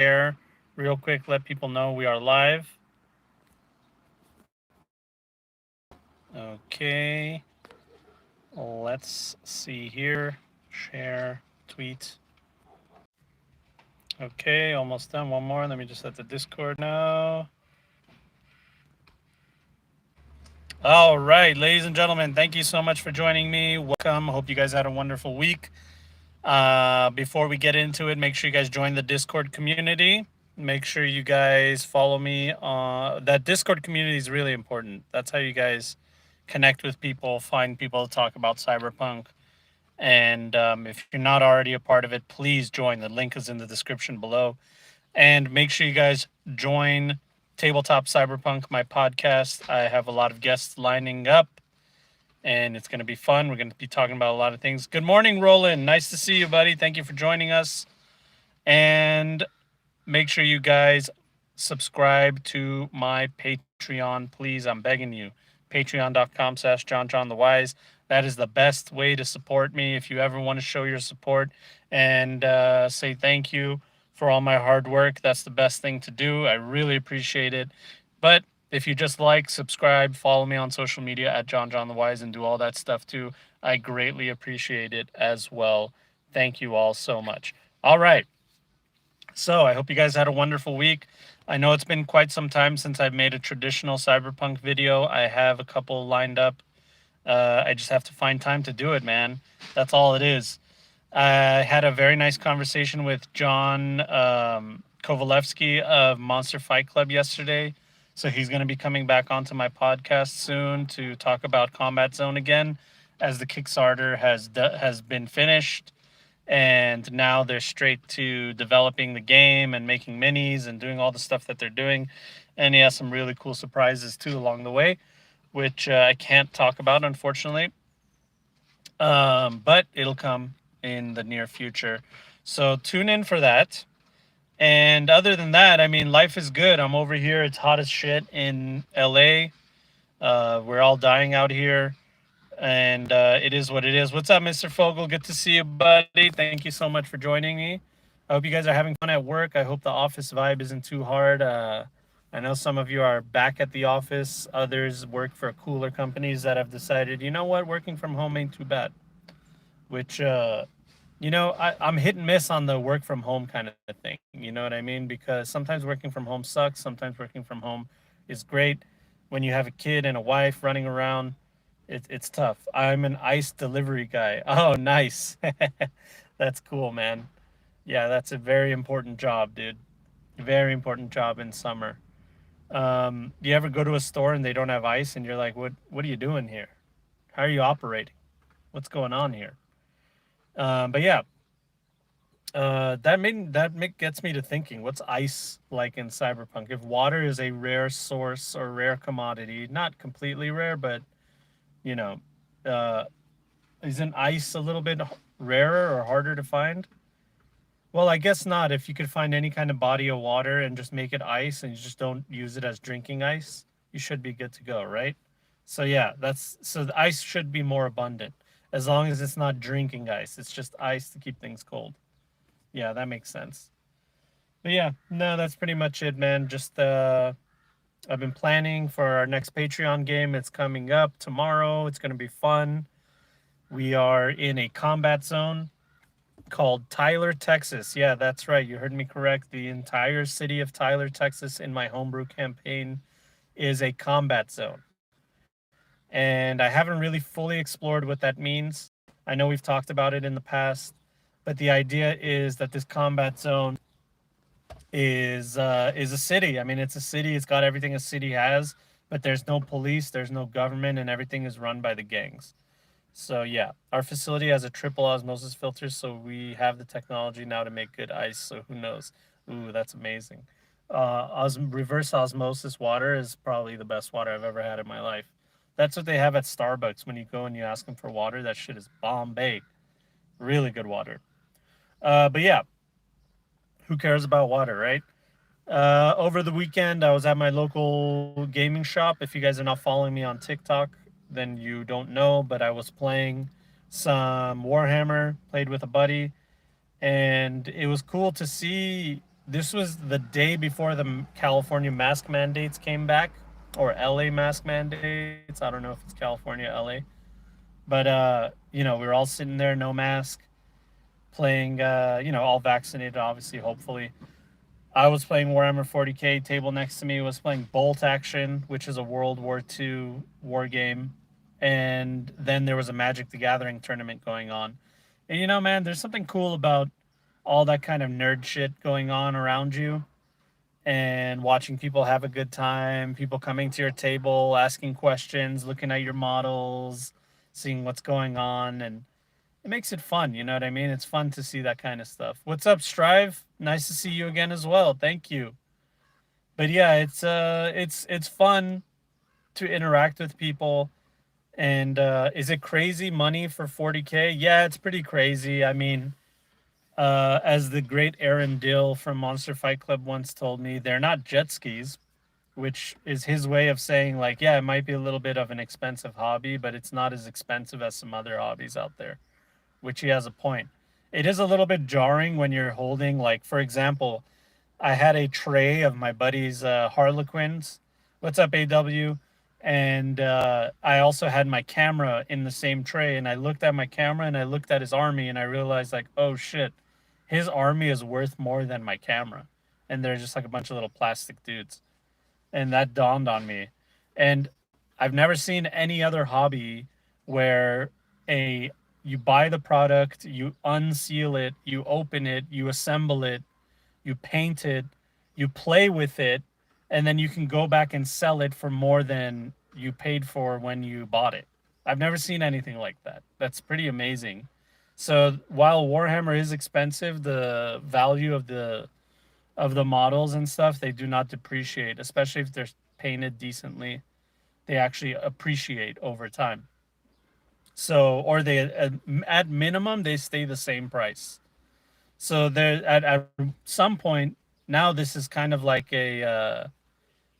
share real quick, let people know we are live. Okay, let's see here. Share, tweet. Okay, almost done. One more. Let me just let the Discord know. All right, ladies and gentlemen, thank you so much for joining me. Welcome. Hope you guys had a wonderful week. Before we get into it, make sure you guys join the Discord community. Make sure you guys follow me. That Discord community is really important. That's how you guys connect with people, find people to talk about Cyberpunk. And if you're not already a part of it, please join. The link is in the description below. And make sure you guys join Tabletop Cyberpunk, my podcast. I have a lot of guests lining up, and it's going to be fun. We're going to be talking about a lot of things. Good morning, Roland. Nice to see you, buddy. Thank you for joining us. And make sure you guys subscribe to my Patreon, please. I'm begging you. Patreon.com/JonJonTheWise. That is the best way to support me. If you ever want to show your support and say thank you for all my hard work, that's the best thing to do. I really appreciate it. But if you just like, subscribe, follow me on social media at JonJonTheWise and do all that stuff too, I greatly appreciate it as well. Thank you all so much. All right. So I hope you guys had a wonderful week. I know it's been quite some time since I've made a traditional Cyberpunk video. I have a couple lined up. I just have to find time to do it, man. That's all it is. I had a very nice conversation with John Kovalevsky of Monster Fight Club yesterday. So he's going to be coming back onto my podcast soon to talk about Combat Zone again, as the Kickstarter has been finished. And now they're straight to developing the game and making minis and doing all the stuff that they're doing. And he has some really cool surprises too along the way, which I can't talk about, unfortunately. But it'll come in the near future. So tune in for that. And other than that, I mean, life is good. I'm over here. It's hot as shit in LA. We're all dying out here. And it is what it is. What's up, Mr. Fogel? Good to see you, buddy. Thank you so much for joining me. I hope you guys are having fun at work. I hope the office vibe isn't too hard. I know some of you are back at the office. Others work for cooler companies that have decided, you know what, working from home ain't too bad. Which, I'm hit and miss on the work from home kind of thing. You know what I mean? Because sometimes working from home sucks. Sometimes working from home is great. When you have a kid and a wife running around, it's tough. I'm an ice delivery guy. Oh, nice. That's cool, man. Yeah, that's a very important job, dude. Very important job in summer. You ever go to a store and they don't have ice and you're like, what are you doing here? How are you operating? What's going on here? But yeah, that gets me to thinking, what's ice like in Cyberpunk? If water is a rare source or rare commodity, not completely rare, but you know, uh, isn't ice a little bit rarer or harder to find? Well, I guess not. If you could find any kind of body of water and just make it ice and you just don't use it as drinking ice, you should be good to go, right? So yeah, so the ice should be more abundant as long as it's not drinking ice. It's just ice to keep things cold. Yeah, that makes sense. But yeah, no, that's pretty much it, man. Just I've been planning for our next Patreon game. It's coming up tomorrow. It's going to be fun. We are in a combat zone called Tyler, Texas. Yeah, that's right. You heard me correct. The entire city of Tyler, Texas in my homebrew campaign is a combat zone. And I haven't really fully explored what that means. I know we've talked about it in the past, but the idea is that this combat zone is a city. I mean, it's a city. It's got everything a city has, but there's no police, there's no government, and everything is run by the gangs. So yeah, our facility has a triple osmosis filter, so we have the technology now to make good ice. So who knows? Ooh, that's amazing. Reverse osmosis water is probably the best water I've ever had in my life. That's what they have at Starbucks when you go and you ask them for water. That shit is Bombay. Really good water. But yeah, who cares about water, right? Over the weekend, I was at my local gaming shop. If you guys are not following me on TikTok, then you don't know, but I was playing some Warhammer, played with a buddy, and it was cool to see this was the day before the California mask mandates came back, or LA mask mandates. I don't know if it's California, LA. But we were all sitting there, no mask, playing. All vaccinated, obviously, hopefully. I was playing Warhammer 40K. Table next to me was playing Bolt Action, which is a World War II war game. And then there was a Magic the Gathering tournament going on. And man, there's something cool about all that kind of nerd shit going on around you and watching people have a good time, people coming to your table, asking questions, looking at your models, seeing what's going on. And it makes it fun. You know what I mean? It's fun to see that kind of stuff. What's up, Strive? Nice to see you again as well. Thank you. But yeah, it's fun to interact with people. And is it crazy money for 40K? Yeah, it's pretty crazy. I mean, as the great Aaron Dill from Monster Fight Club once told me, they're not jet skis, which is his way of saying, like, yeah, it might be a little bit of an expensive hobby, but it's not as expensive as some other hobbies out there, which he has a point. It is a little bit jarring when you're holding, like, for example, I had a tray of my buddy's Harlequins. What's up, AW? And I also had my camera in the same tray. And I looked at my camera and I looked at his army and I realized, like, oh shit, his army is worth more than my camera. And they're just like a bunch of little plastic dudes. And that dawned on me. And I've never seen any other hobby where a you buy the product, you unseal it, you open it, you assemble it, you paint it, you play with it, and then you can go back and sell it for more than you paid for when you bought it. I've never seen anything like that. That's pretty amazing. So while Warhammer is expensive, the value of the models and stuff, they do not depreciate, especially if they're painted decently. They actually appreciate over time. So, or they at minimum they stay the same price. So there at some point now this is kind of like a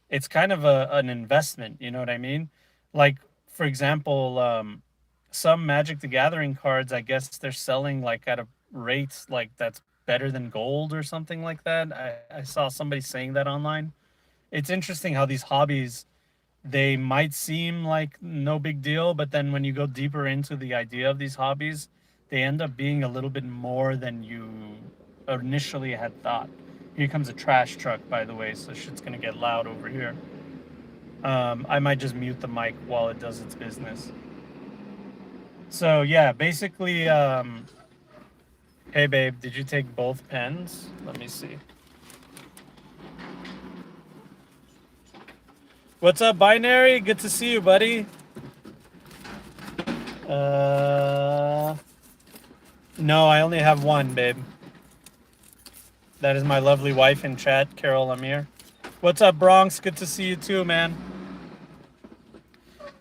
it's kind of an investment, you know what I mean? Like for example, some Magic the Gathering cards, I guess they're selling like at a rate like that's better than gold or something like that. I saw somebody saying that online. It's interesting how these hobbies, they might seem like no big deal, but then when you go deeper into the idea of these hobbies, they end up being a little bit more than you initially had thought. Here comes a trash truck, by the way, so shit's gonna get loud over here. I might just mute the mic while it does its business. So yeah, basically, hey babe, did you take both pens? Let me see. What's up, Binary? Good to see you, buddy. Uh, no, I only have one, babe. That is my lovely wife in chat, Carol Amir. What's up, Bronx? Good to see you too, man.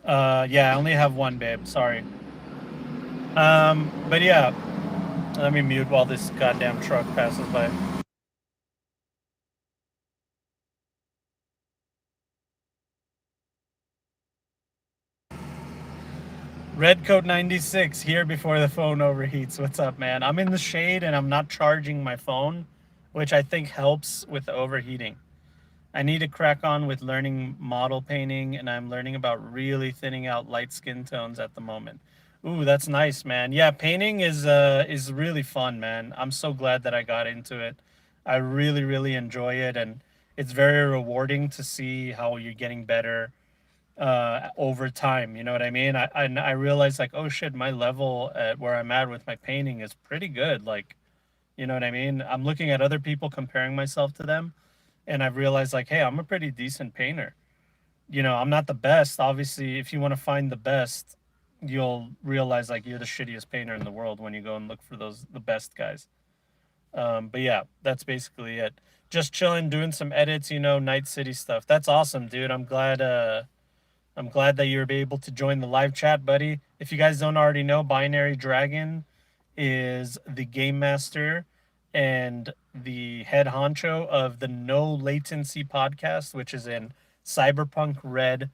Yeah, I only have one, babe. Sorry. But yeah, let me mute while this goddamn truck passes by. Redcoat 96 here before the phone overheats. What's up, man? I'm in the shade and I'm not charging my phone, which I think helps with the overheating. I need to crack on with learning model painting, and I'm learning about really thinning out light skin tones at the moment. Ooh, that's nice, man. Yeah, painting is really fun, man. I'm so glad that I got into it. I really, really enjoy it, and it's very rewarding to see how you're getting better over time. You know what I mean? I realized like, oh shit, my level at where I'm at with my painting is pretty good. Like, you know what I mean? I'm looking at other people, comparing myself to them, and I've realized like, hey, I'm a pretty decent painter. I'm not the best. Obviously, if you want to find the best, you'll realize like you're the shittiest painter in the world when you go and look for the best guys. But yeah, that's basically it. Just chilling, doing some edits, Night City stuff. That's awesome, dude. I'm glad that you're able to join the live chat, buddy. If you guys don't already know, Binary Dragon is the game master and the head honcho of the No Latency podcast, which is in Cyberpunk Red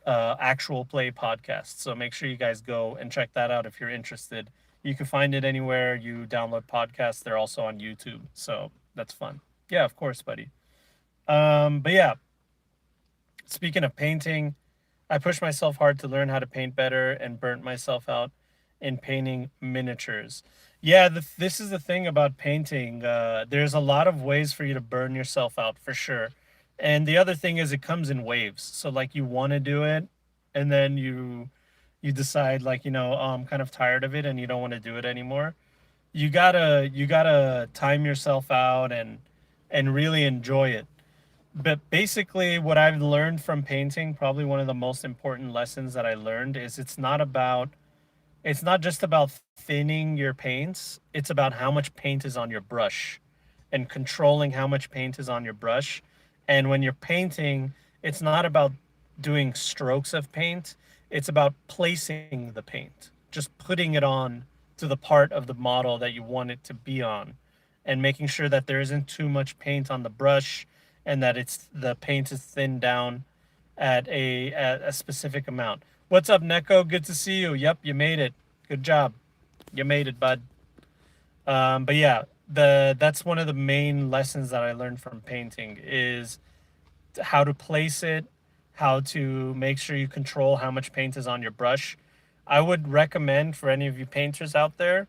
actual play podcast. So make sure you guys go and check that out if you're interested. You can find it anywhere you download podcasts. They're also on YouTube. So that's fun. Yeah, of course, buddy. But yeah, speaking of painting, I pushed myself hard to learn how to paint better and burnt myself out in painting miniatures. Yeah, this is the thing about painting. There's a lot of ways for you to burn yourself out for sure. And the other thing is it comes in waves. So like you want to do it and then you decide like, oh, I'm kind of tired of it and you don't want to do it anymore. You gotta time yourself out and really enjoy it. But basically, what I've learned from painting, probably one of the most important lessons that I learned is it's not just about thinning your paints, it's about how much paint is on your brush and controlling how much paint is on your brush. And when you're painting, it's not about doing strokes of paint, it's about placing the paint, just putting it on to the part of the model that you want it to be on and making sure that there isn't too much paint on the brush and that it's the paint is thinned down at a specific amount. What's up, Neko? Good to see you. Yep, you made it. Good job. You made it, bud. But yeah, that's one of the main lessons that I learned from painting is how to place it, how to make sure you control how much paint is on your brush. I would recommend for any of you painters out there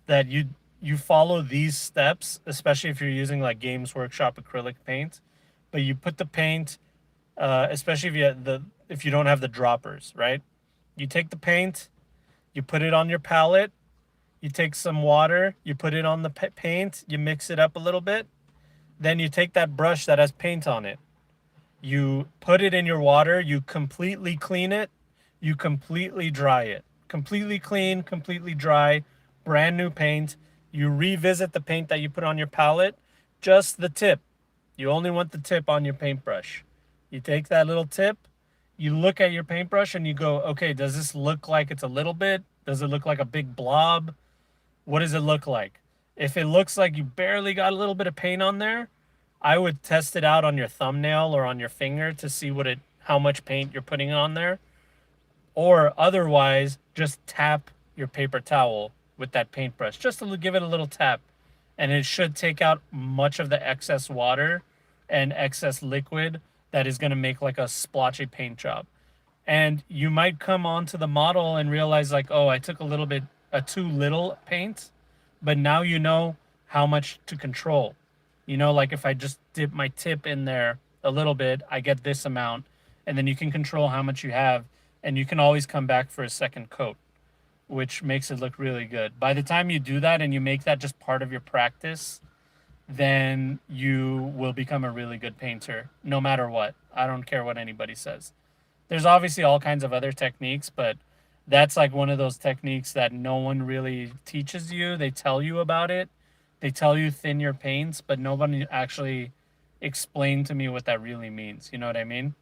that you follow these steps, especially if you're using like Games Workshop acrylic paint. But you put the paint, especially if you don't have the droppers, right? You take the paint, you put it on your palette, you take some water, you put it on the paint, you mix it up a little bit, then you take that brush that has paint on it, you put it in your water, you completely clean it, you completely dry it. Completely clean, completely dry, brand new paint. You revisit the paint that you put on your palette, just the tip. You only want the tip on your paintbrush. You take that little tip, you look at your paintbrush and you go, okay, does this look like it's a little bit? Does it look like a big blob? What does it look like? If it looks like you barely got a little bit of paint on there, I would test it out on your thumbnail or on your finger to see how much paint you're putting on there. Or otherwise, just tap your paper towel with that paintbrush, just to give it a little tap. And it should take out much of the excess water and excess liquid that is going to make like a splotchy paint job. And you might come onto the model and realize like, oh, I took a too little paint, but now you know how much to control. Like if I just dip my tip in there a little bit, I get this amount, and then you can control how much you have, and you can always come back for a second coat, which makes it look really good. By the time you do that and you make that just part of your practice, then you will become a really good painter, no matter what. I don't care what anybody says. There's obviously all kinds of other techniques, but that's like one of those techniques that no one really teaches you. They tell you about it. They tell you thin your paints, but nobody actually explained to me what that really means. You know what I mean?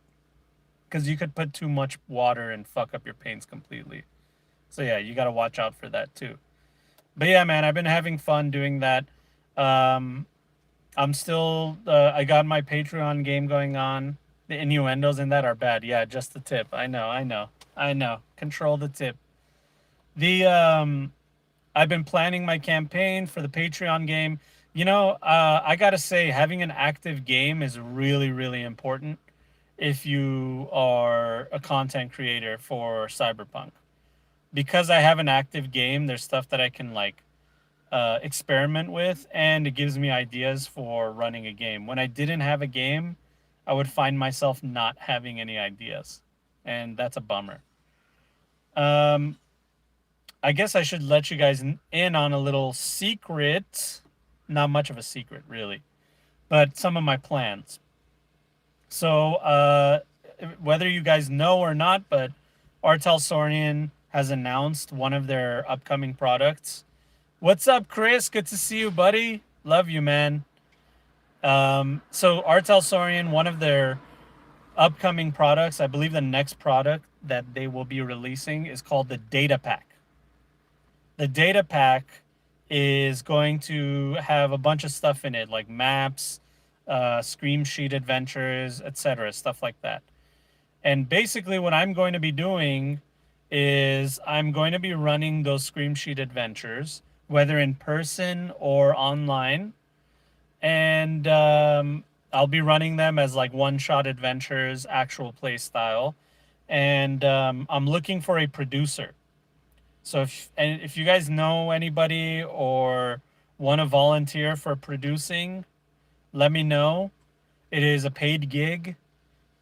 Because you could put too much water and fuck up your paints completely. So yeah, you got to watch out for that too. But yeah, man, I've been having fun doing that. Um, I'm still. I got my Patreon game going on. The innuendos in that are bad. Yeah, just the tip. I know. I know. I know. Control the tip. The I've been planning my campaign for the Patreon game. I gotta say, having an active game is really, really important if you are a content creator for Cyberpunk. Because I have an active game, there's stuff that I can like experiment with, and it gives me ideas for running a game. When I didn't have a game, I would find myself not having any ideas, and that's a bummer. Um, I guess I should let you guys in on a little secret. Not much of a secret, really, but some of my plans. So, whether you guys know or not, but Artel Sorian has announced one of their upcoming products. What's up, Chris? Good to see you, buddy. Love you, man. So Artel Sorian, one of their upcoming products, I believe the next product that they will be releasing is called the Data Pack. The Data Pack is going to have a bunch of stuff in it, like maps, scream sheet adventures, etc., stuff like that. And basically, what I'm going to be doing is I'm going to be running those scream sheet adventures, whether in person or online. and I'll be running them as like one-shot adventures, actual play style, and I'm looking for a producer. So if you guys know anybody or want to volunteer for producing, let me know. It is a paid gig.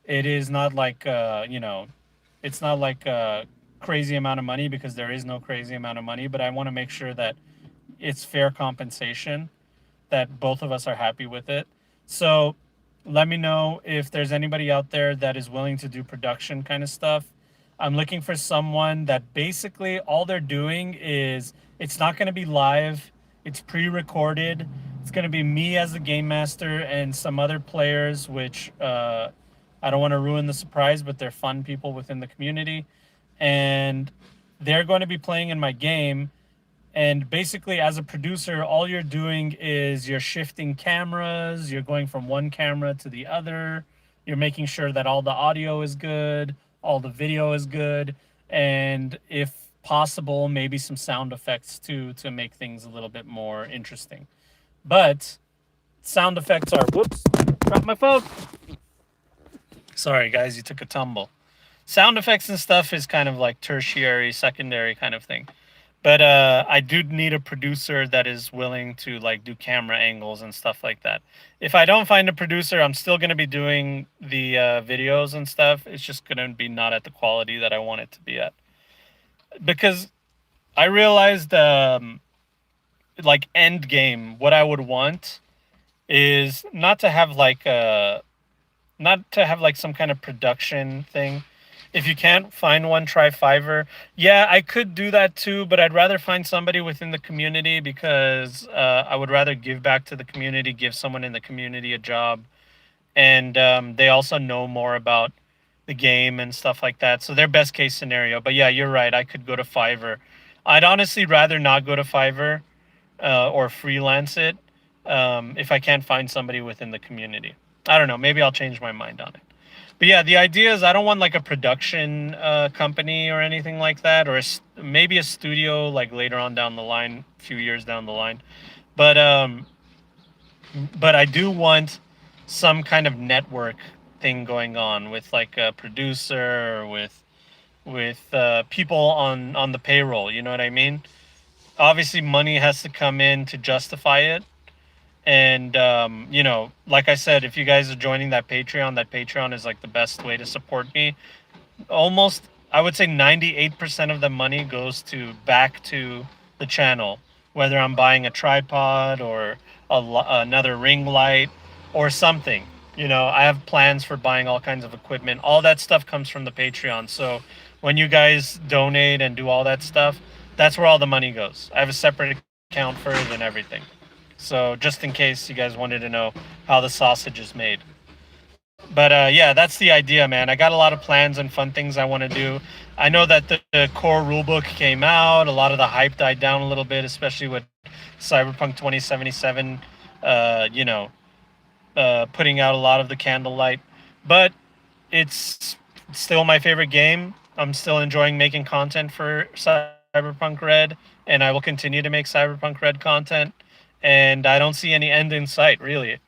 It is not like it's not like a crazy amount of money because there is no crazy amount of money. But I want to make sure that it's fair compensation, that both of us are happy with it. So let me know if there's anybody out there that is willing to do production kind of stuff. I'm looking for someone that basically all they're doing is it's not going to be live, it's pre recorded. It's going to be me as the game master and some other players, which I don't want to ruin the surprise, but they're fun people within the community. And they're going to be playing in my game, and basically, as a producer, all you're doing is you're shifting cameras, you're going from one camera to the other, you're making sure that all the audio is good, all the video is good, and if possible, maybe some sound effects too to make things a little bit more interesting. But sound effects are, whoops, dropped my phone. Sorry, guys, you took a tumble. Sound effects and stuff is kind of like tertiary, secondary kind of thing. But I do need a producer that is willing to like do camera angles and stuff like that. If I don't find a producer, I'm still going to be doing the videos and stuff. It's just going to be not at the quality that I want it to be at. Because I realized, like, end game, what I would want is not to have like some kind of production thing. If you can't find one, try Fiverr. Yeah, I could do that too, but I'd rather find somebody within the community because I would rather give back to the community, give someone in the community a job, and they also know more about the game and stuff like that. So their best case scenario. But yeah, you're right. I could go to Fiverr. I'd honestly rather not go to Fiverr or freelance it if I can't find somebody within the community. I don't know. Maybe I'll change my mind on it. But yeah, the idea is I don't want like a production company or anything like that, or maybe a studio like later on down the line, a few years down the line. But I do want some kind of network thing going on with like a producer, with people on the payroll. You know what I mean? Obviously, money has to come in to justify it. And like I said, if you guys are joining that Patreon is like the best way to support me. Almost, I would say 98% of the money goes to back to the channel, whether I'm buying a tripod or another ring light or something. I have plans for buying all kinds of equipment. All that stuff comes from the Patreon. So when you guys donate and do all that stuff, that's where all the money goes. I have a separate account for it and everything. So just in case you guys wanted to know how the sausage is made. But yeah, that's the idea, man. I got a lot of plans and fun things I want to do. I know that the core rulebook came out. A lot of the hype died down a little bit, especially with Cyberpunk 2077. Putting out a lot of the candlelight, but it's still my favorite game. I'm still enjoying making content for Cyberpunk Red, and I will continue to make Cyberpunk Red content. And I don't see any end in sight, really.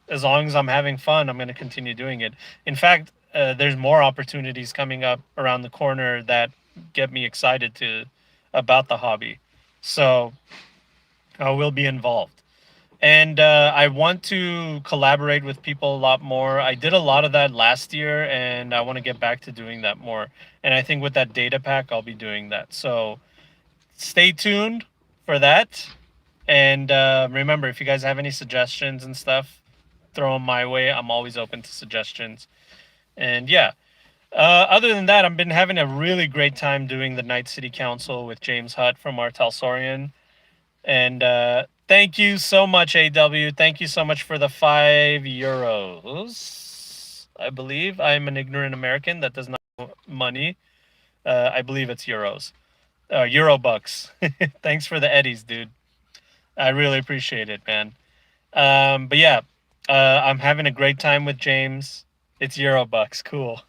As long as I'm having fun, I'm going to continue doing it. In fact, there's more opportunities coming up around the corner that get me excited about the hobby. So I will be involved. And I want to collaborate with people a lot more. I did a lot of that last year, and I want to get back to doing that more. And I think with that data pack, I'll be doing that. So stay tuned for that. And remember, if you guys have any suggestions and stuff, throw them my way. I'm always open to suggestions. And yeah, other than that, I've been having a really great time doing the Night City Council with James Hutt from Artalsorian. And thank you so much, AW. Thank you so much for the €5. I believe I'm an ignorant American that does not know money. I believe it's euros. Euro bucks. Thanks for the eddies, dude. I really appreciate it, man. But yeah, I'm having a great time with James. It's Euro bucks. Cool.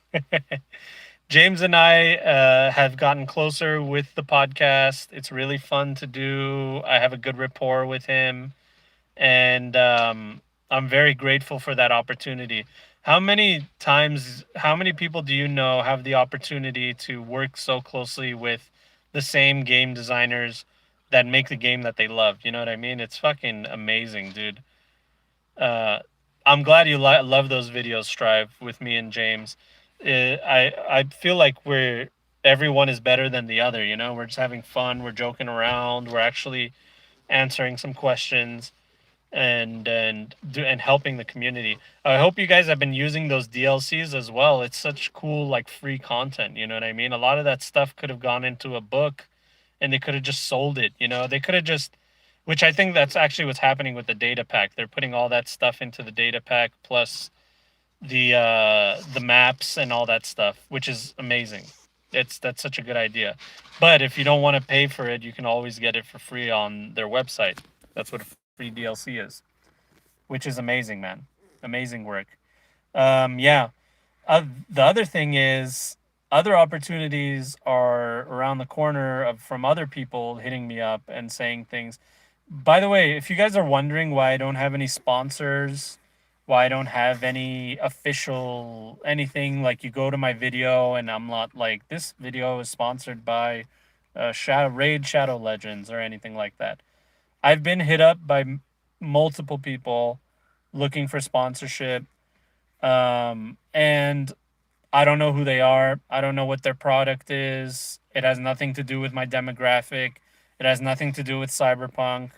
James and I have gotten closer with the podcast. It's really fun to do. I have a good rapport with him. and I'm very grateful for that opportunity. How many people do you know have the opportunity to work so closely with the same game designers that make the game that they love? You know what I mean? It's fucking amazing, dude. Uh, I'm glad you love those videos, Strive, with me and James. I feel like everyone is better than the other. You know, we're just having fun. We're joking around. We're actually answering some questions and helping the community. I hope you guys have been using those DLCs as well. It's such cool like free content, you know what I mean? A lot of that stuff could have gone into a book and they could have just sold it, you know. They could have just which I think that's actually what's happening with the data pack. They're putting all that stuff into the data pack plus the maps and all that stuff, which is amazing. That's such a good idea. But if you don't want to pay for it, you can always get it for free on their website. That's what a free DLC is, which is amazing, man. Amazing work. Yeah. The other thing is, other opportunities are around the corner from other people hitting me up and saying things. By the way, if you guys are wondering why I don't have any sponsors, why I don't have any official anything, like you go to my video and I'm not like, this video is sponsored by Shadow Legends or anything like that. I've been hit up by multiple people looking for sponsorship, and I don't know who they are. I don't know what their product is. It has nothing to do with my demographic. It has nothing to do with Cyberpunk,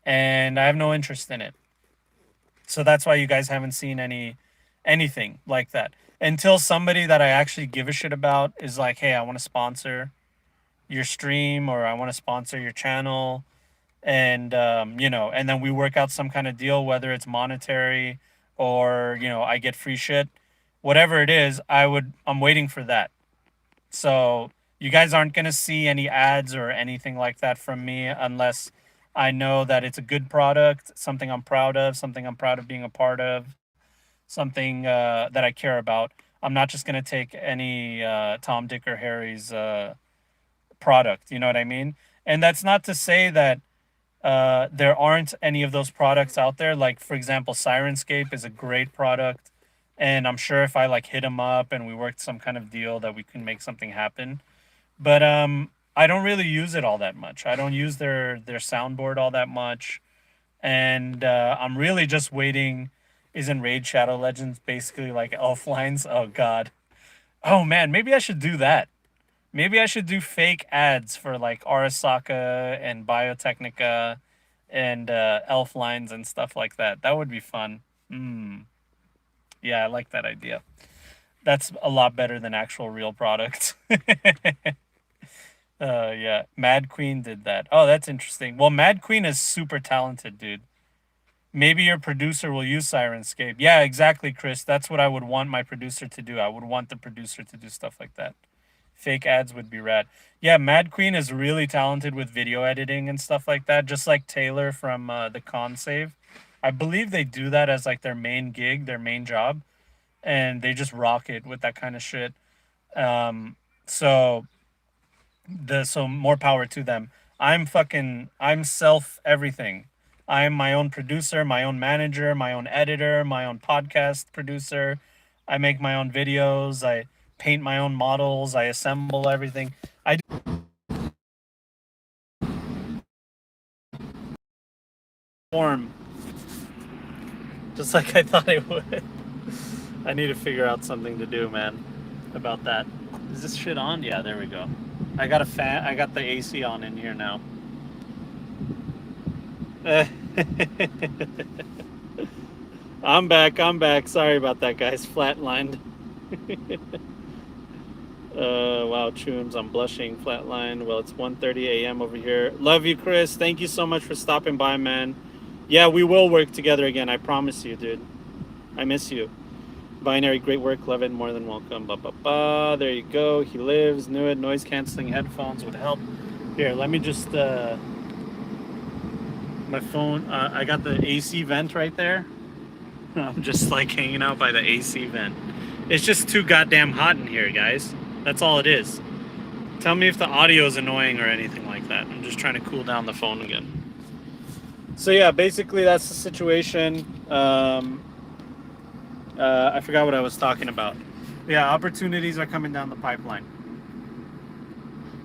and I have no interest in it. So that's why you guys haven't seen anything like that until somebody that I actually give a shit about is like, "Hey, I want to sponsor your stream or I want to sponsor your channel." And and then we work out some kind of deal, whether it's monetary or I get free shit, whatever it is. I'm waiting for that. So you guys aren't going to see any ads or anything like that from me unless I know that it's a good product, something I'm proud of, something I'm proud of being a part of, something that I care about. I'm not just going to take any Tom, Dick, or Harry's product. You know what I mean? And that's not to say that there aren't any of those products out there. Like, for example, Sirenscape is a great product. And I'm sure if I like hit them up and we worked some kind of deal that we can make something happen. But I don't really use it all that much. I don't use their soundboard all that much. And I'm really just waiting. Isn't Raid Shadow Legends basically like elf lines? Oh, God. Oh, man. Maybe I should do that. Maybe I should do fake ads for like Arasaka and Biotechnica and elf lines and stuff like that. That would be fun. Yeah, I like that idea. That's a lot better than actual real products. Yeah, Mad Queen did that. Oh, that's interesting. Well, Mad Queen is super talented, dude. Maybe your producer will use Sirenscape. Yeah, exactly, Chris. That's what I would want my producer to do. I would want the producer to do stuff like that. Fake ads would be rad. Yeah, Mad Queen is really talented with video editing and stuff like that, just like Taylor from the Con Save. I believe they do that as like their main gig, their main job, and they just rock it with that kind of shit. Um, so so more power to them. I'm self everything. I'm my own producer, my own manager, my own editor, my own podcast producer. I make my own videos. I paint my own models. I assemble everything. I form just like I thought it would. I need to figure out something to do, man, about that. Is this shit on? Yeah, there we go. I got a fan. I got the AC on in here now. I'm back. I'm back. Sorry about that, guys. Flatlined. Wow, Chooms, I'm blushing. Flatline. Well, it's 1:30 a.m. over here. Love you, Chris. Thank you so much for stopping by, man. Yeah, we will work together again. I promise you, dude. I miss you. Binary, great work. Love it. More than welcome. Ba ba ba. There you go. He lives. Knew it. Noise canceling headphones would help. Here, let me just. My phone. I got the AC vent right there. I'm just like hanging out by the AC vent. It's just too goddamn hot in here, guys. That's all it is. Tell me if the audio is annoying or anything like that. I'm just trying to cool down the phone again. So yeah, basically that's the situation. I forgot what I was talking about. Yeah, opportunities are coming down the pipeline.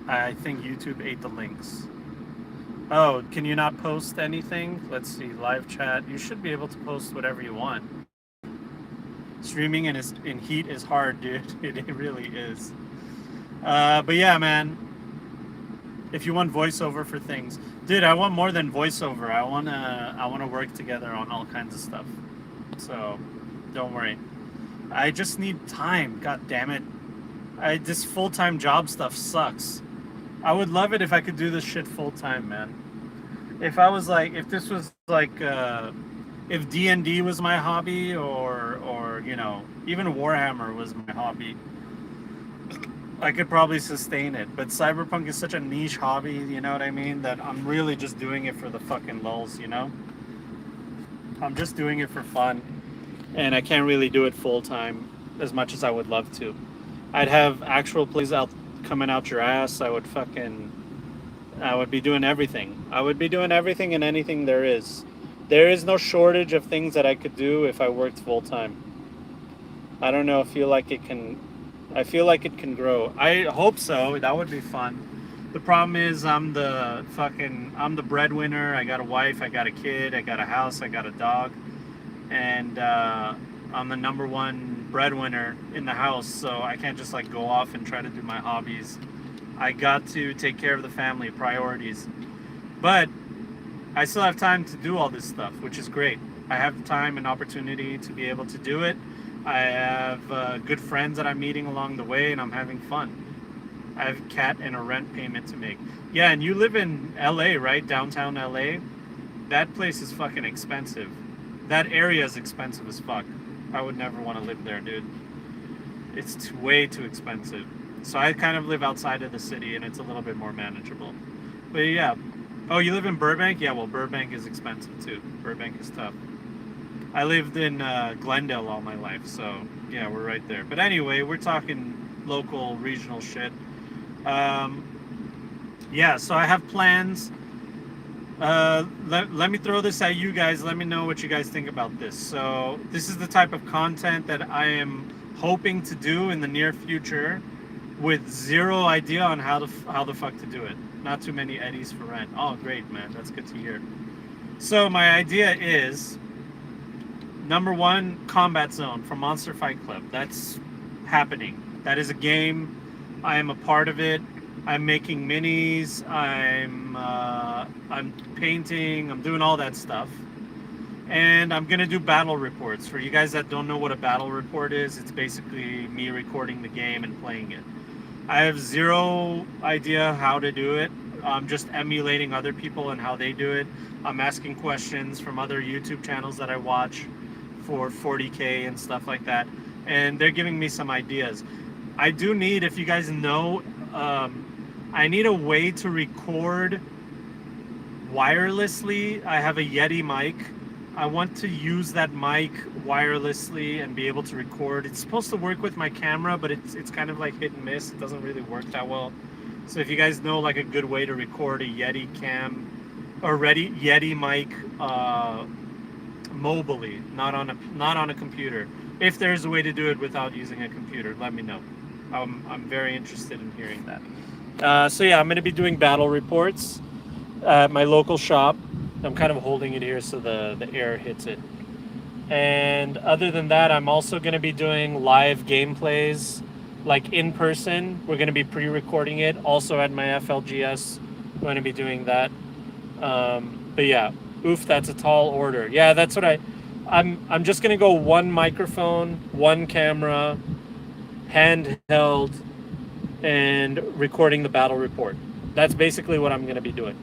I think YouTube ate the links. Oh, can you not post anything? Let's see, live chat. You should be able to post whatever you want. Streaming in heat is hard, dude. It really is. But yeah, man. If you want voiceover for things, dude, I want more than voiceover. I wanna work together on all kinds of stuff. So, don't worry. I just need time. God damn it. This full time job stuff sucks. I would love it if I could do this shit full time, man. If this was like, if D&D was my hobby, or even Warhammer was my hobby, I could probably sustain it. But Cyberpunk is such a niche hobby, you know what I mean? That I'm really just doing it for the fucking lulz, you know? I'm just doing it for fun. And I can't really do it full time as much as I would love to. I'd have actual plays out coming out your ass. I would be doing everything. I would be doing everything and anything there is. There is no shortage of things that I could do if I worked full time. I don't know. I feel like it can grow. I hope so. That would be fun. The problem is I'm the breadwinner. I got a wife, I got a kid, I got a house, I got a dog, and I'm the number one breadwinner in the house. So I can't just like go off and try to do my hobbies. I got to take care of the family, priorities. But I still have time to do all this stuff, which is great. I have time and opportunity to be able to do it. I have good friends that I'm meeting along the way, and I'm having fun. I have a cat and a rent payment to make. Yeah, and you live in LA, right? Downtown LA? That place is fucking expensive. That area is expensive as fuck. I would never want to live there, dude. It's way too expensive. So I kind of live outside of the city, and it's a little bit more manageable. But yeah. Oh, you live in Burbank? Yeah, well, Burbank is expensive too. Burbank is tough. I lived in Glendale all my life, so yeah, we're right there. But anyway, we're talking local, regional shit. Yeah, so I have plans. Let me throw this at you guys. Let me know what you guys think about this. So this is the type of content that I am hoping to do in the near future, with zero idea on how the fuck to do it. Not too many eddies for rent. Oh, great, man. That's good to hear. So my idea is, number one, Combat Zone from Monster Fight Club. That's happening. That is a game. I am a part of it. I'm making minis. I'm painting. I'm doing all that stuff. And I'm gonna do battle reports. For you guys that don't know what a battle report is, it's basically me recording the game and playing it. I have zero idea how to do it. I'm just emulating other people and how they do it. I'm asking questions from other YouTube channels that I watch for 40K and stuff like that. And they're giving me some ideas. I do need, if you guys know, I need a way to record wirelessly. I have a Yeti mic. I want to use that mic wirelessly and be able to record. It's supposed to work with my camera, but it's kind of like hit and miss. It doesn't really work that well. So if you guys know like a good way to record a Yeti cam or Yeti mic mobily, not on a computer. If there's a way to do it without using a computer, let me know. I'm very interested in hearing that. So yeah, I'm going to be doing battle reports at my local shop. I'm kind of holding it here so the air hits it. And other than that, I'm also going to be doing live gameplays, like in person. We're going to be pre-recording it. Also at my FLGS, I'm going to be doing that. But yeah, oof, that's a tall order. Yeah, that's what I'm just going to go one microphone, one camera, handheld, and recording the battle report. That's basically what I'm going to be doing.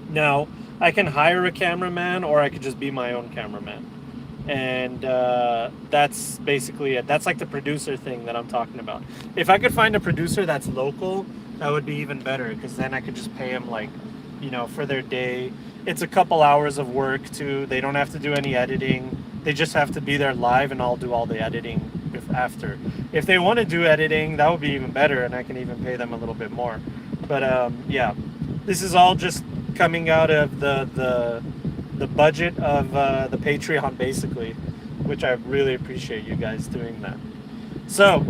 Now, I can hire a cameraman, or I could just be my own cameraman. And that's basically it. That's like the producer thing that I'm talking about. If I could find a producer that's local, that would be even better, because then I could just pay them like, for their day. It's a couple hours of work too. They don't have to do any editing. They just have to be there live, and I'll do all the editing after. If they want to do editing, that would be even better, and I can even pay them a little bit more. But yeah, this is all just coming out of the budget of the Patreon, basically, which I really appreciate you guys doing that. So,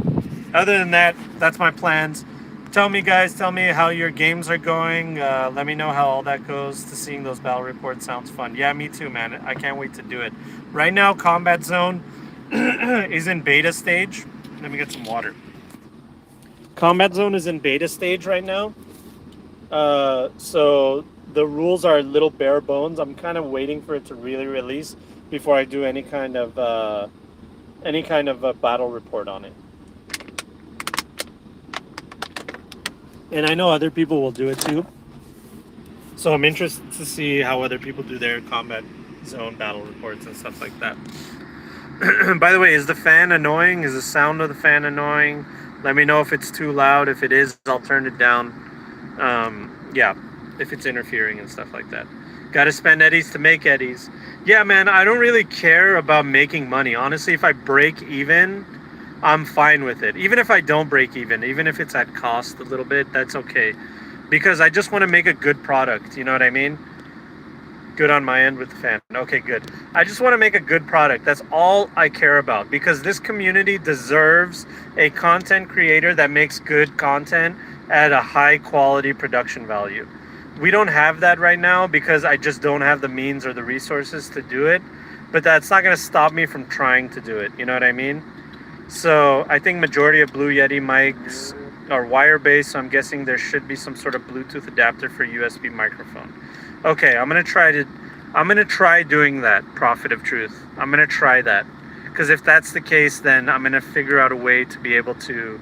other than that, that's my plans. Tell me, guys, tell me how your games are going. Let me know how all that goes. To seeing those battle reports sounds fun. Yeah, me too, man. I can't wait to do it. Right now, Combat Zone is in beta stage. Let me get some water. Combat Zone is in beta stage right now. So the rules are a little bare bones. I'm kind of waiting for it to really release before I do any kind of a battle report on it. And I know other people will do it too. So I'm interested to see how other people do their Combat Zone battle reports and stuff like that. By the way, is the fan annoying? Is the sound of the fan annoying? Let me know if it's too loud. If it is, I'll turn it down. Yeah, if it's interfering and stuff like that. Got to spend eddies to make eddies. Yeah, man, I don't really care about making money. Honestly, if I break even, I'm fine with it. Even if I don't break even if it's at cost a little bit, that's okay. Because I just want to make a good product. You know what I mean? Good on my end with the fan. Okay, good. I just want to make a good product. That's all I care about. Because this community deserves a content creator that makes good content at a high quality production value. We don't have that right now because I just don't have the means or the resources to do it. But that's not going to stop me from trying to do it. You know what I mean? So I think majority of Blue Yeti mics are wire-based, so I'm guessing there should be some sort of Bluetooth adapter for USB microphone. Okay, I'm gonna try doing that, Prophet of Truth. I'm gonna try that. Because if that's the case, then I'm gonna figure out a way to be able to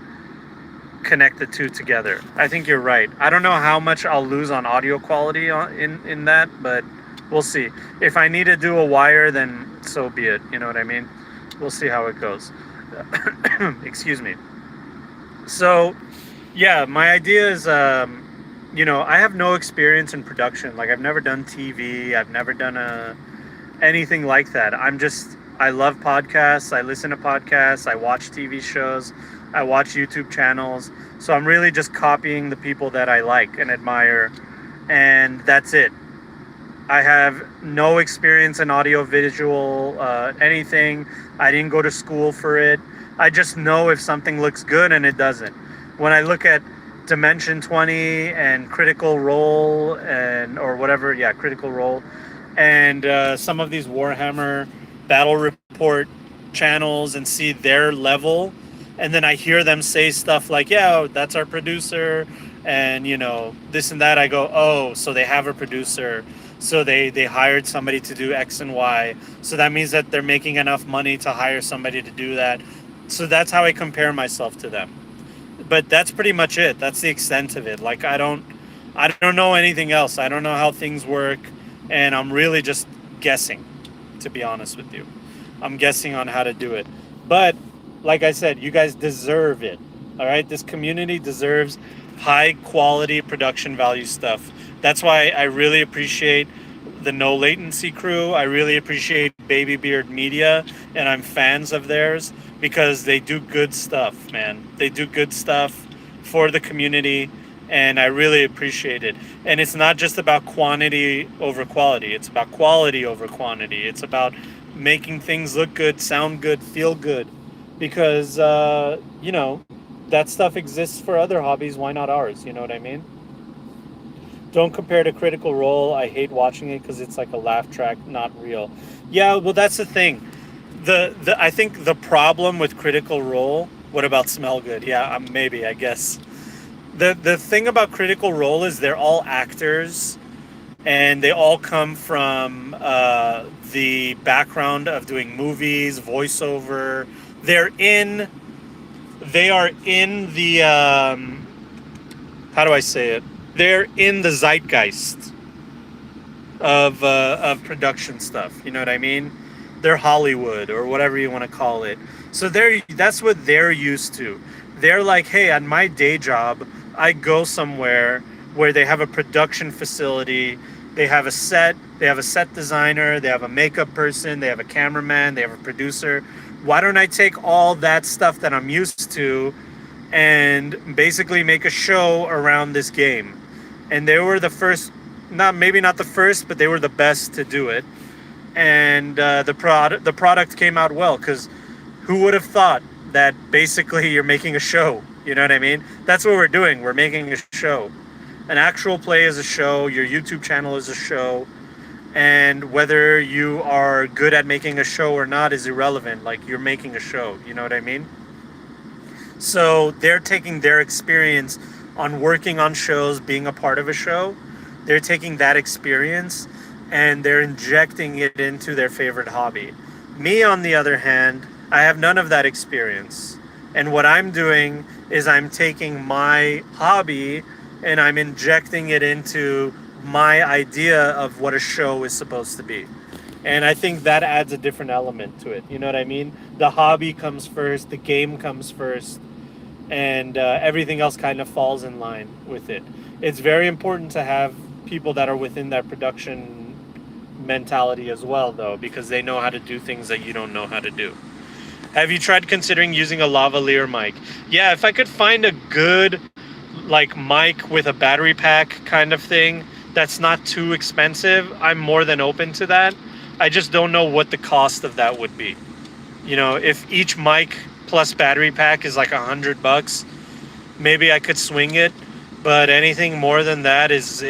connect the two together. I think you're right. I don't know how much I'll lose on audio quality in that, but we'll see. If I need to do a wire, then so be it. You know what I mean? We'll see how it goes. Excuse me. So, yeah, my idea is, I have no experience in production. Like, I've never done TV. I've never done anything like that. I love podcasts. I listen to podcasts. I watch TV shows. I watch YouTube channels. So I'm really just copying the people that I like and admire. And that's it. I have no experience in audio, visual, anything. I didn't go to school for it. I just know if something looks good and it doesn't. When I look at Dimension 20 and Critical Role Critical Role, and some of these Warhammer battle report channels and see their level, and then I hear them say stuff like, yeah, that's our producer, and this and that, I go, oh, so they have a producer. So they hired somebody to do X and Y. So that means that they're making enough money to hire somebody to do that. So that's how I compare myself to them. But that's pretty much it. That's the extent of it. Like, I don't know anything else. I don't know how things work. And I'm really just guessing, to be honest with you. I'm guessing on how to do it. But like I said, you guys deserve it. All right? This community deserves high quality production value stuff. That's why I really appreciate the No Latency crew. I really appreciate Baby Beard Media, and I'm fans of theirs because they do good stuff, man. They do good stuff for the community, and I really appreciate it. And it's not just about quantity over quality. It's about quality over quantity. It's about making things look good, sound good, feel good. Because, that stuff exists for other hobbies. Why not ours? You know what I mean? Don't compare to Critical Role. I hate watching it because it's like a laugh track, not real. Yeah, well, that's the thing. I think the problem with Critical Role. What about Smell Good? Yeah, maybe, I guess. The thing about Critical Role is they're all actors, and they all come from the background of doing movies, voiceover. They are in the how do I say it? They're in the zeitgeist of production stuff. You know what I mean? They're Hollywood or whatever you want to call it. So that's what they're used to. They're like, hey, at my day job, I go somewhere where they have a production facility. They have a set designer, they have a makeup person, they have a cameraman, they have a producer. Why don't I take all that stuff that I'm used to and basically make a show around this game? And they were the first not maybe not the first, but they were the best to do it. And the product came out well, because who would have thought that basically you're making a show? You know what I mean? That's what we're doing. We're making a show. An actual play is a show. Your YouTube channel is a show. And whether you are good at making a show or not is irrelevant. Like, you're making a show. You know what I mean? So they're taking their experience on working on shows, being a part of a show. They're taking that experience and they're injecting it into their favorite hobby. Me, on the other hand, I have none of that experience. And what I'm doing is I'm taking my hobby and I'm injecting it into my idea of what a show is supposed to be. And I think that adds a different element to it. You know what I mean? The hobby comes first, the game comes first, and everything else kind of falls in line with it. It's very important to have people that are within that production mentality as well, though, because they know how to do things that you don't know how to do. Have you tried considering using a lavalier mic? Yeah, if I could find a good like mic with a battery pack kind of thing that's not too expensive, I'm more than open to that. I just don't know what the cost of that would be. You know, if each mic plus battery pack is like $100, maybe I could swing it. But anything more than that is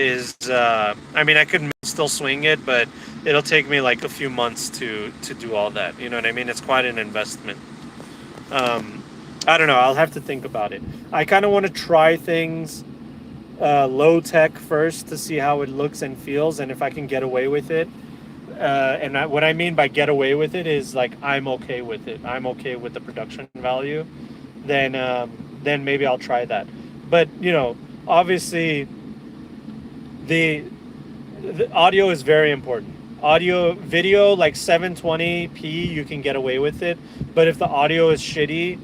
I mean, I could still swing it, but it'll take me like a few months to do all that. You know what I mean? It's quite an investment. I don't know. I'll have to think about it. I kind of want to try things low tech first to see how it looks and feels, and if I can get away with it. What I mean by get away with it is like I'm okay with it. I'm okay with the production value. Then maybe I'll try that. But you know, obviously, the audio is very important. Audio, video, like 720p, you can get away with it. But if the audio is shitty,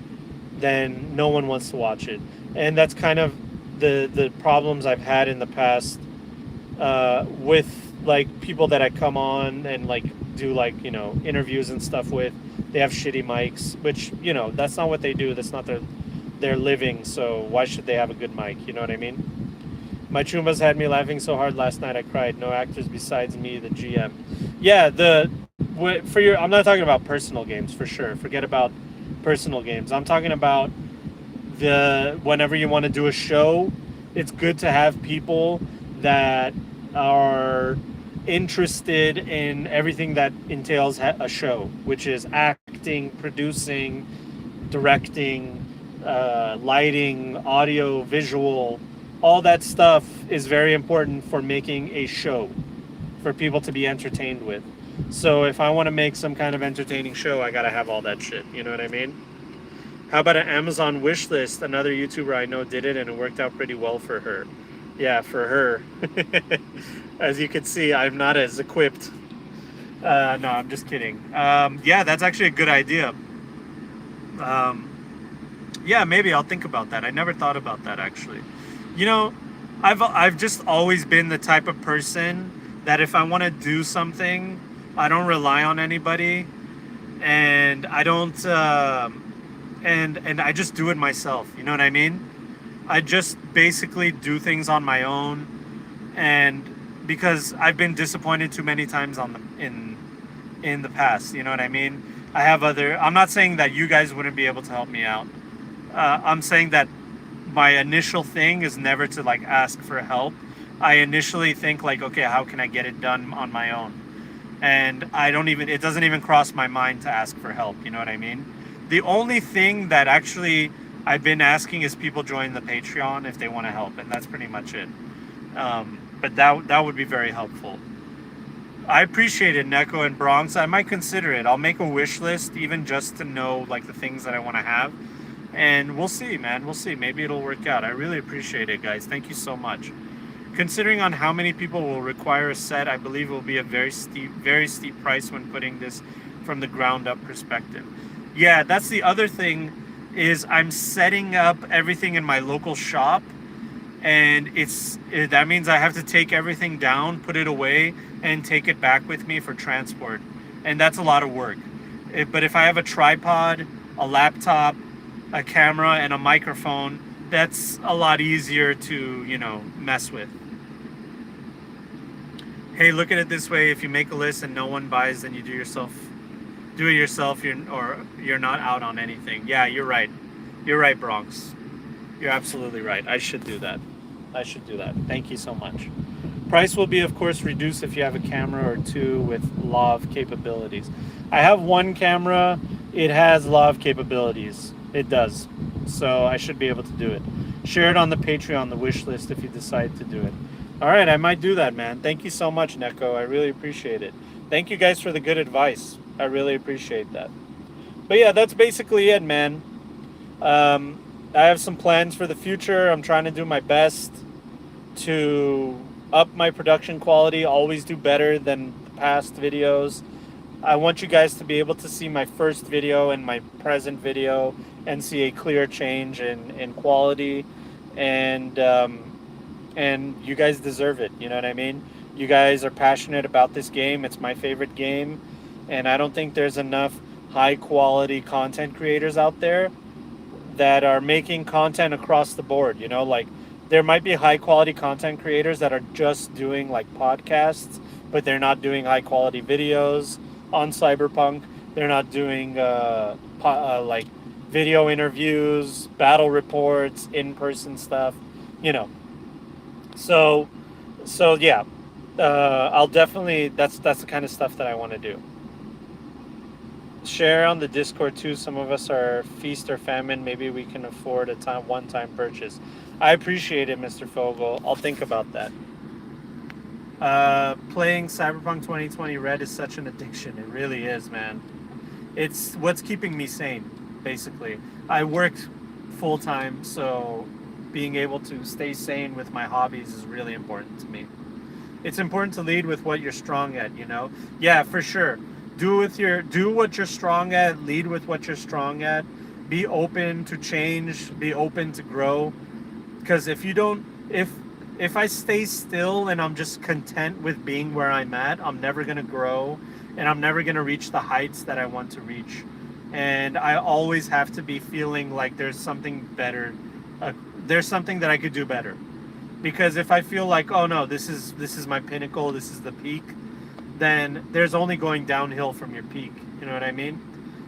then no one wants to watch it. And that's kind of the problems I've had in the past with like people that I come on and like do like, you know, interviews and stuff with. They have shitty mics, which, you know, that's not what they do. That's not their living. So why should they have a good mic? You know what I mean? My chumbas had me laughing so hard last night I cried. No actors besides me, the GM. Yeah, I'm not talking about personal games for sure. Forget about personal games. I'm talking about whenever you want to do a show, it's good to have people that are interested in everything that entails a show, which is acting, producing, directing, lighting, audio, visual. All that stuff is very important for making a show, for people to be entertained with. So if I want to make some kind of entertaining show, I gotta have all that shit. You know what I mean? How about an Amazon wish list? Another YouTuber I know did it and it worked out pretty well for her. Yeah, for her. As you can see, I'm not as equipped. No, I'm just kidding. Yeah, that's actually a good idea. Yeah, maybe I'll think about that. I never thought about that, actually. You know, I've just always been the type of person that if I want to do something, I don't rely on anybody, and I don't, and I just do it myself. You know what I mean? I just basically do things on my own, and because I've been disappointed too many times in the past. You know what I mean? I'm not saying that you guys wouldn't be able to help me out. I'm saying that my initial thing is never to like ask for help. I initially think like, okay, how can I get it done on my own? And it doesn't even cross my mind to ask for help. You know what I mean? The only thing that actually I've been asking is people join the Patreon if they want to help, and that's pretty much it. But that would be very helpful. I appreciate it, Neko and Bronx. I might consider it. I'll make a wish list even just to know like the things that I want to have. And we'll see, man. We'll see. Maybe it'll work out. I really appreciate it, guys. Thank you so much. Considering on how many people will require a set, I believe it will be a very steep price when putting this from the ground up perspective. Yeah, that's the other thing is I'm setting up everything in my local shop, and that means I have to take everything down, put it away, and take it back with me for transport. And that's a lot of work. But if I have a tripod, a laptop, a camera, and a microphone, that's a lot easier to, you know, mess with. hey, look at it this way: if you make a list and no one buys, then you do it yourself. You're not out on anything. Yeah, you're right. You're right, Bronx. You're absolutely right. I should do that. I should do that. Thank you so much. Price will be, of course, reduced if you have a camera or two with lav capabilities. I have one camera. It has lav capabilities. It does. So I should be able to do it. Share it on the Patreon, the wish list, if you decide to do it. All right, I might do that, man. Thank you so much, Neko. I really appreciate it. Thank you guys for the good advice. I really appreciate that. But yeah, that's basically it, man. I have some plans for the future. I'm trying to do my best to up my production quality, always do better than past videos. I want you guys to be able to see my first video and my present video and see a clear change in quality, and you guys deserve it. You know what I mean? You guys are passionate about this game. It's my favorite game, and I don't think there's enough high quality content creators out there that are making content across the board. You know, like there might be high quality content creators that are just doing like podcasts, but they're not doing high quality videos on Cyberpunk. They're not doing like video interviews, battle reports, in-person stuff, you know. So yeah, I'll definitely, that's the kind of stuff that I want to do. Share on the Discord too. Some of us are feast or famine. Maybe we can afford a one-time purchase. I appreciate it, Mr. Fogel. I'll think about that. Playing Cyberpunk 2020 Red is such an addiction. It really is, man. It's what's keeping me sane, basically. I worked full-time, so being able to stay sane with my hobbies is really important to me. It's important to lead with what you're strong at, you know? Yeah, for sure. Do what you're strong at, lead with what you're strong at. Be open to change, be open to grow. Because if I stay still and I'm just content with being where I'm at, I'm never going to grow and I'm never going to reach the heights that I want to reach. And I always have to be feeling like there's something better. There's something that I could do better. Because if I feel like, oh no, this is my pinnacle, this is the peak, then there's only going downhill from your peak. You know what I mean?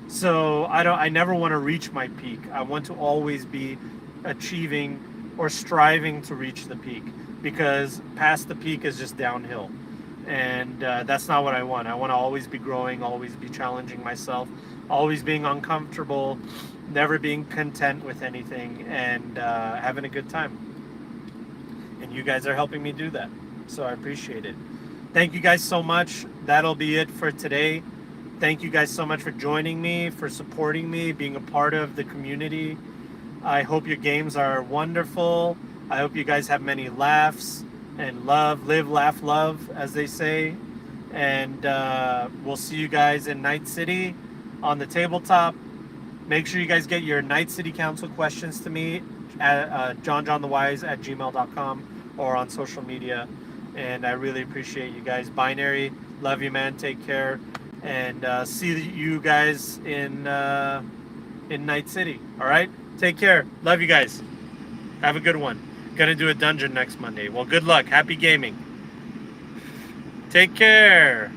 So I never want to reach my peak. I want to always be achieving or striving to reach the peak, because past the peak is just downhill. And that's not what I want. I want to always be growing, always be challenging myself, always being uncomfortable, never being content with anything, and having a good time. And you guys are helping me do that. So I appreciate it. Thank you guys so much. That'll be it for today. Thank you guys so much for joining me, for supporting me, being a part of the community. I hope your games are wonderful. I hope you guys have many laughs and love, live, laugh, love, as they say. And we'll see you guys in Night City on the tabletop. Make sure you guys get your Night City Council questions to me at JonJonTheWise@gmail.com or on social media. And I really appreciate you guys. Binary, love you, man. Take care. And see you guys in Night City. All right? Take care. Love you guys. Have a good one. Gonna do a dungeon next Monday. Well, good luck. Happy gaming. Take care.